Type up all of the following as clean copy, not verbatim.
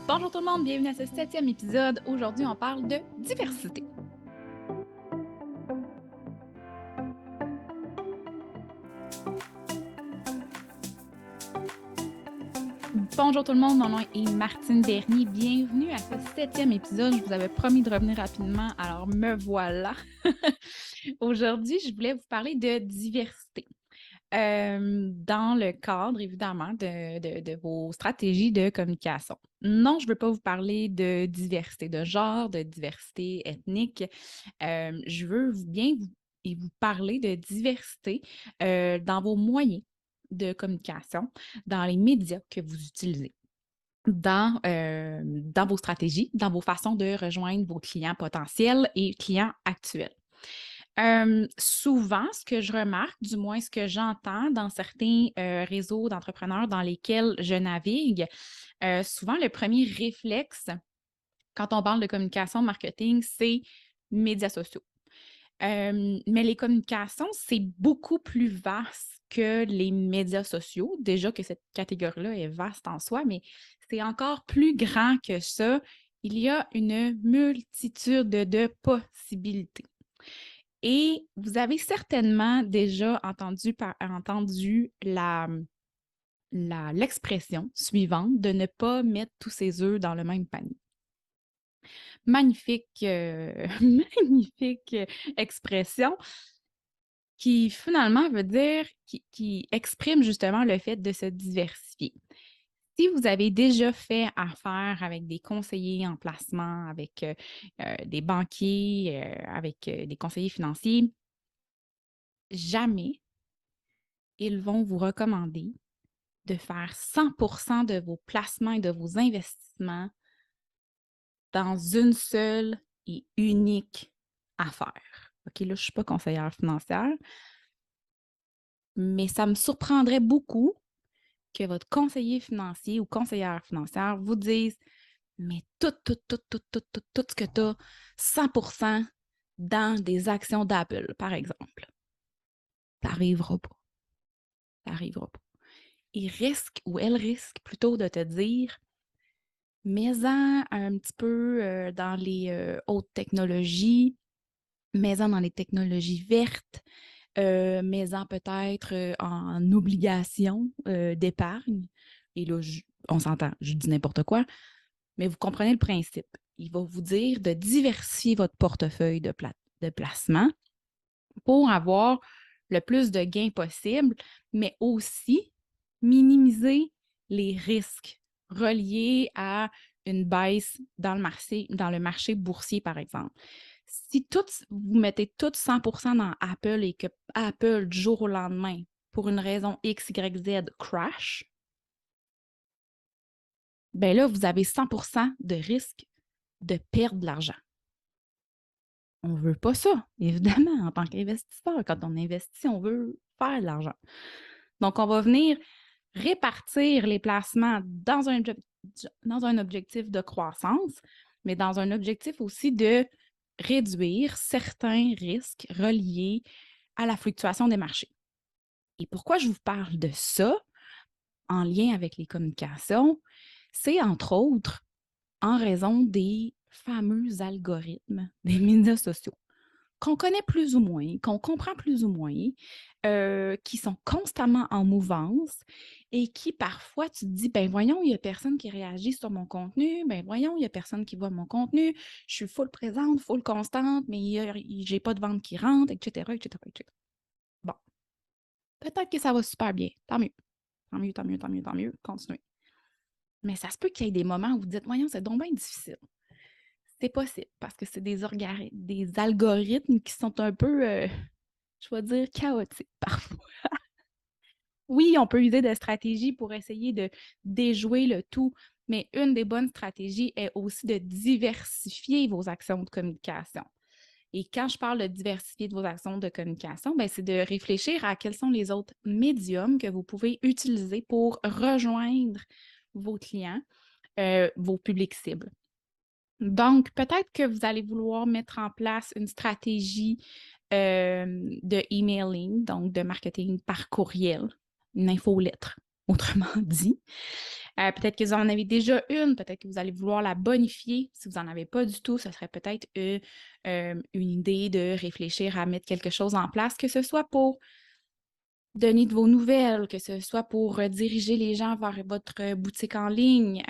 Bonjour tout le monde, bienvenue à ce 7e épisode. Aujourd'hui, on parle de diversité. Bonjour tout le monde, mon nom est Martine Bernier. Bienvenue à ce 7e épisode. Je vous avais promis de revenir rapidement, alors me voilà. Aujourd'hui, je voulais vous parler de diversité. Dans le cadre, évidemment, de vos stratégies de communication. Non, je ne veux pas vous parler de diversité de genre, de diversité ethnique. Je veux vous parler de diversité dans vos moyens de communication, dans les médias que vous utilisez. Dans vos stratégies, dans vos façons de rejoindre vos clients potentiels et clients actuels. Souvent, ce que je remarque, du moins ce que j'entends dans certains réseaux d'entrepreneurs dans lesquels je navigue, souvent le premier réflexe quand on parle de communication marketing, c'est médias sociaux. Mais les communications, c'est beaucoup plus vaste que les médias sociaux. Déjà que cette catégorie-là est vaste en soi, mais c'est encore plus grand que ça. Il y a une multitude de possibilités. Et vous avez certainement déjà entendu l'expression suivante de ne pas mettre tous ses œufs dans le même panier. Magnifique, magnifique expression qui finalement veut dire, qui exprime justement le fait de se diversifier. Si vous avez déjà fait affaire avec des conseillers en placement, avec des banquiers, avec des conseillers financiers, jamais ils vont vous recommander de faire 100% de vos placements et de vos investissements dans une seule et unique affaire. OK, là, je ne suis pas conseillère financière, mais ça me surprendrait beaucoup que votre conseiller financier ou conseillère financière vous dise mais tout ce que tu as, 100% dans des actions d'Apple, par exemple. Ça n'arrivera pas. Ça n'arrivera pas. Il risque, ou elle risque plutôt de te dire mets-en un petit peu dans les hautes technologies, mets-en dans les technologies vertes, mets-en peut-être en obligations d'épargne. Et là, on s'entend, je dis n'importe quoi, mais vous comprenez le principe. Il va vous dire de diversifier votre portefeuille de placement pour avoir le plus de gains possible, mais aussi minimiser les risques reliés à une baisse dans le marché boursier, par exemple. Si vous mettez tout 100% dans Apple et que Apple, du jour au lendemain, pour une raison X, Y, Z, crash, ben là, vous avez 100% de risque de perdre de l'argent. On ne veut pas ça, évidemment, en tant qu'investisseur. Quand on investit, on veut faire de l'argent. Donc, on va venir répartir les placements dans un objectif de croissance, mais dans un objectif aussi de réduire certains risques reliés à la fluctuation des marchés. Et pourquoi je vous parle de ça en lien avec les communications? C'est entre autres en raison des fameux algorithmes des médias sociaux qu'on connaît plus ou moins, qu'on comprend plus ou moins, qui sont constamment en mouvance et qui parfois tu te dis, ben voyons, il n'y a personne qui réagit sur mon contenu, ben voyons, il n'y a personne qui voit mon contenu, je suis full présente, full constante, mais j'ai pas de vente qui rentre, etc., etc., etc. Bon, peut-être que ça va super bien, tant mieux, tant mieux, tant mieux, tant mieux, tant mieux, continuez. Mais ça se peut qu'il y ait des moments où vous dites, voyons, c'est donc bien difficile. C'est possible parce que c'est des algorithmes qui sont un peu, je vais dire, chaotiques parfois. Oui, on peut user des stratégies pour essayer de déjouer le tout, mais une des bonnes stratégies est aussi de diversifier vos actions de communication. Et quand je parle de diversifier vos actions de communication, ben, c'est de réfléchir à quels sont les autres médiums que vous pouvez utiliser pour rejoindre vos clients, vos publics cibles. Donc, peut-être que vous allez vouloir mettre en place une stratégie de emailing, donc de marketing par courriel, une infolettre, autrement dit. Peut-être que vous en avez déjà une, peut-être que vous allez vouloir la bonifier. Si vous n'en avez pas du tout, ce serait peut-être une idée de réfléchir à mettre quelque chose en place, que ce soit pour donner de vos nouvelles, que ce soit pour diriger les gens vers votre boutique en ligne,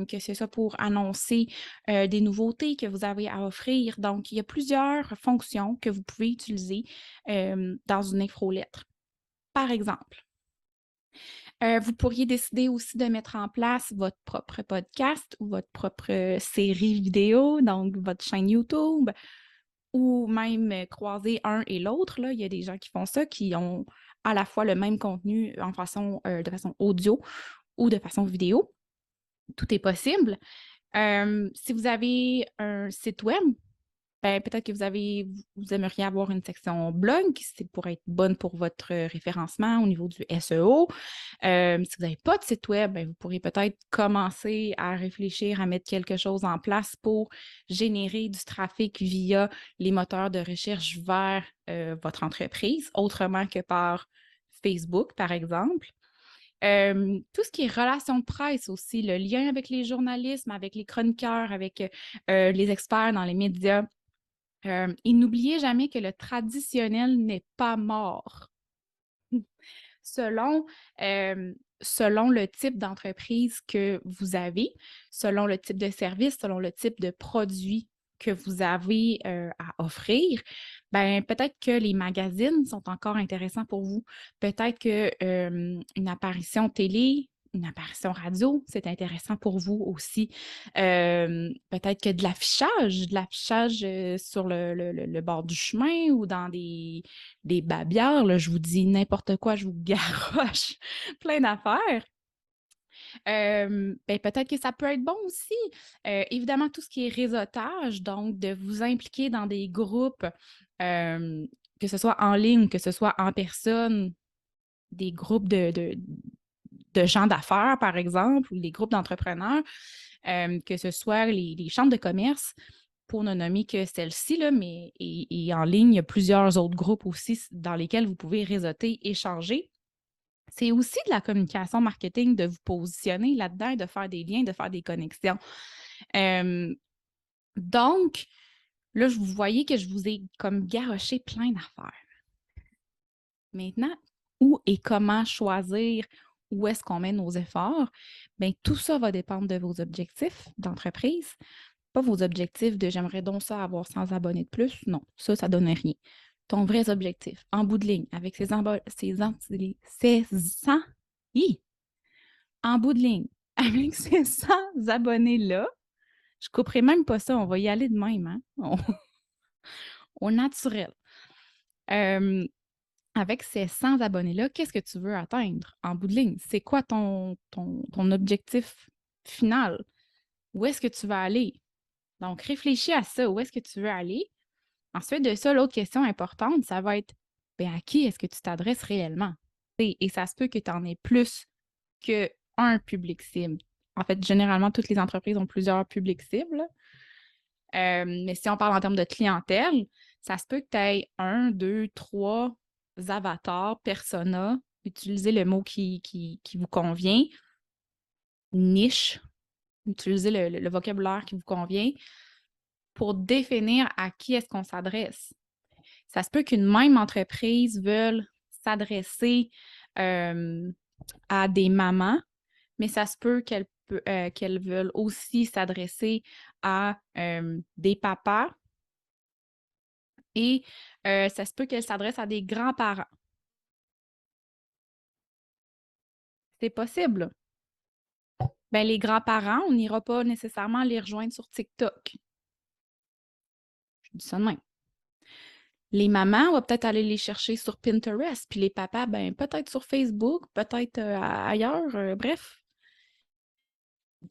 que ce soit pour annoncer des nouveautés que vous avez à offrir. Donc, il y a plusieurs fonctions que vous pouvez utiliser dans une infolettre. Par exemple, vous pourriez décider aussi de mettre en place votre propre podcast ou votre propre série vidéo, donc votre chaîne YouTube, ou même croiser un et l'autre. Il y a des gens qui font ça, qui ont à la fois le même contenu de façon audio ou de façon vidéo. Tout est possible. Si vous avez un site web, peut-être que vous aimeriez avoir une section blog qui pourrait être bonne pour votre référencement au niveau du SEO. Si vous n'avez pas de site web, vous pourrez peut-être commencer à réfléchir à mettre quelque chose en place pour générer du trafic via les moteurs de recherche vers votre entreprise, autrement que par Facebook, par exemple. Tout ce qui est relations de presse aussi, le lien avec les journalistes, avec les chroniqueurs, avec les experts dans les médias. Et n'oubliez jamais que le traditionnel n'est pas mort. Selon, selon le type d'entreprise que vous avez, selon le type de service, selon le type de produit que vous avez à offrir, peut-être que les magazines sont encore intéressants pour vous. Peut-être qu'une apparition télé, une apparition radio, c'est intéressant pour vous aussi. Peut-être que de l'affichage sur le bord du chemin ou dans des babières, là, je vous dis n'importe quoi, je vous garoche plein d'affaires. Peut-être que ça peut être bon aussi. Évidemment, tout ce qui est réseautage, donc de vous impliquer dans des groupes, que ce soit en ligne, que ce soit en personne, des groupes de gens d'affaires, par exemple, ou des groupes d'entrepreneurs, que ce soit les chambres de commerce, pour ne nommer que celle-ci, là, mais et en ligne, il y a plusieurs autres groupes aussi dans lesquels vous pouvez réseauter, échanger. C'est aussi de la communication marketing de vous positionner là-dedans, de faire des liens, de faire des connexions. Donc, là, vous voyez que je vous ai comme garoché plein d'affaires. Maintenant, où et comment choisir où est-ce qu'on met nos efforts? Tout ça va dépendre de vos objectifs d'entreprise. Pas vos objectifs de j'aimerais donc ça avoir 100 abonnés de plus. Non, ça ne donne rien. Ton vrai objectif, en bout de ligne, avec ces 100, en bout de ligne, avec ces 100 abonnés-là, je ne couperai même pas ça, on va y aller de même, hein? Au naturel. Avec ces 100 abonnés-là, qu'est-ce que tu veux atteindre en bout de ligne? C'est quoi ton objectif final? Où est-ce que tu vas aller? Donc, réfléchis à ça. Où est-ce que tu veux aller? Ensuite de ça, l'autre question importante, ça va être à qui est-ce que tu t'adresses réellement? Et ça se peut que tu en aies plus qu'un public cible. En fait, généralement, toutes les entreprises ont plusieurs publics cibles. Mais si on parle en termes de clientèle, ça se peut que tu aies 1, 2, 3 avatars, personas, utilisez le mot qui vous convient, niche, utilisez le vocabulaire qui vous convient pour définir à qui est-ce qu'on s'adresse. Ça se peut qu'une même entreprise veuille s'adresser à des mamans, mais ça se peut qu'elles veulent aussi s'adresser à des papas et ça se peut qu'elles s'adressent à des grands-parents. C'est possible. Les grands-parents, on n'ira pas nécessairement les rejoindre sur TikTok. Je dis ça de même. Les mamans, on va peut-être aller les chercher sur Pinterest, puis les papas, peut-être sur Facebook, peut-être ailleurs, bref.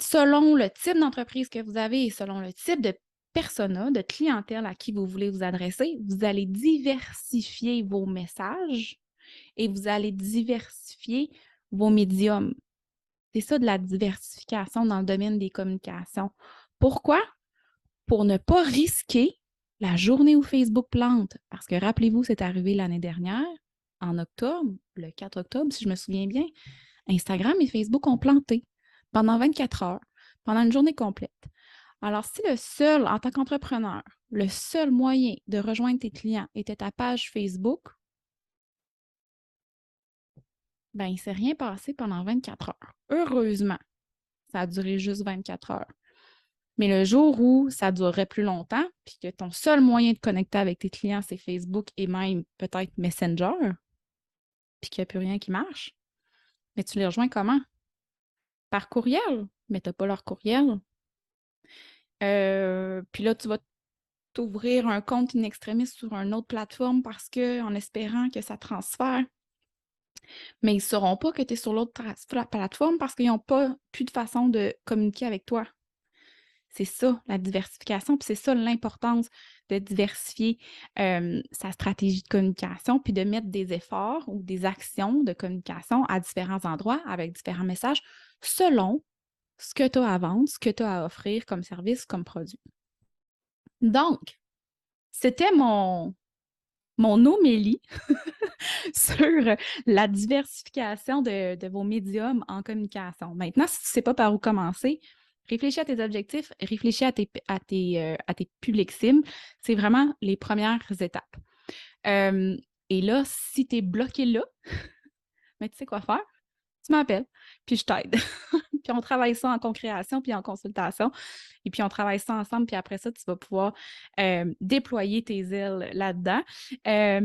Selon le type d'entreprise que vous avez et selon le type de persona, de clientèle à qui vous voulez vous adresser, vous allez diversifier vos messages et vous allez diversifier vos médiums. C'est ça de la diversification dans le domaine des communications. Pourquoi? Pour ne pas risquer la journée où Facebook plante. Parce que rappelez-vous, c'est arrivé l'année dernière, en octobre, le 4 octobre, si je me souviens bien, Instagram et Facebook ont planté pendant 24 heures, pendant une journée complète. Alors, si en tant qu'entrepreneur, le seul moyen de rejoindre tes clients était ta page Facebook, ben il ne s'est rien passé pendant 24 heures. Heureusement, ça a duré juste 24 heures. Mais le jour où ça durerait plus longtemps, puis que ton seul moyen de connecter avec tes clients, c'est Facebook et même peut-être Messenger, puis qu'il n'y a plus rien qui marche, mais tu les rejoins comment? Par courriel, mais tu n'as pas leur courriel. Puis là, tu vas t'ouvrir un compte in extremis sur une autre plateforme parce que, en espérant que ça transfère. Mais ils ne sauront pas que tu es sur l'autre plateforme parce qu'ils n'ont pas plus de façon de communiquer avec toi. C'est ça, la diversification, puis c'est ça l'importance de diversifier sa stratégie de communication, puis de mettre des efforts ou des actions de communication à différents endroits avec différents messages selon ce que tu as à vendre, ce que tu as à offrir comme service, comme produit. Donc, c'était mon homélie sur la diversification de vos médiums en communication. Maintenant, si tu ne sais pas par où commencer, réfléchis à tes objectifs, réfléchis à tes publics cibles. C'est vraiment les premières étapes. Et là, si tu es bloqué là, mais tu sais quoi faire? Tu m'appelles, puis je t'aide. Puis on travaille ça en co-création, puis en consultation. Et puis on travaille ça ensemble, puis après ça, tu vas pouvoir déployer tes ailes là-dedans.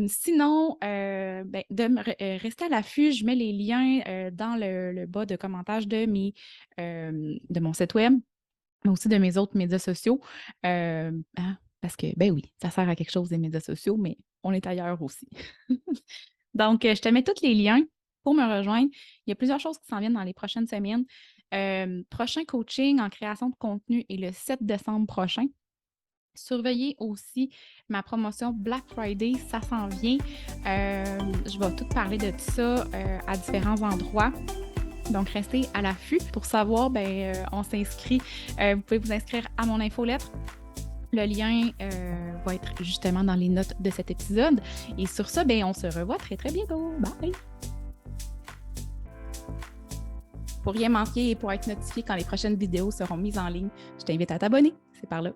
Sinon, rester à l'affût, je mets les liens dans le bas de commentaires de mon site web, mais aussi de mes autres médias sociaux. Parce que, ben oui, ça sert à quelque chose, les médias sociaux, mais on est ailleurs aussi. Donc, je te mets tous les liens pour me rejoindre. Il y a plusieurs choses qui s'en viennent dans les prochaines semaines. Prochain coaching en création de contenu est le 7 décembre prochain. Surveillez aussi ma promotion Black Friday, ça s'en vient. Je vais tout parler de ça à différents endroits. Donc, restez à l'affût pour savoir, on s'inscrit. Vous pouvez vous inscrire à mon infolettre. Le lien va être justement dans les notes de cet épisode. Et sur ça, on se revoit très, très bientôt. Bye! Pour rien manquer et pour être notifié quand les prochaines vidéos seront mises en ligne, je t'invite à t'abonner. C'est par là.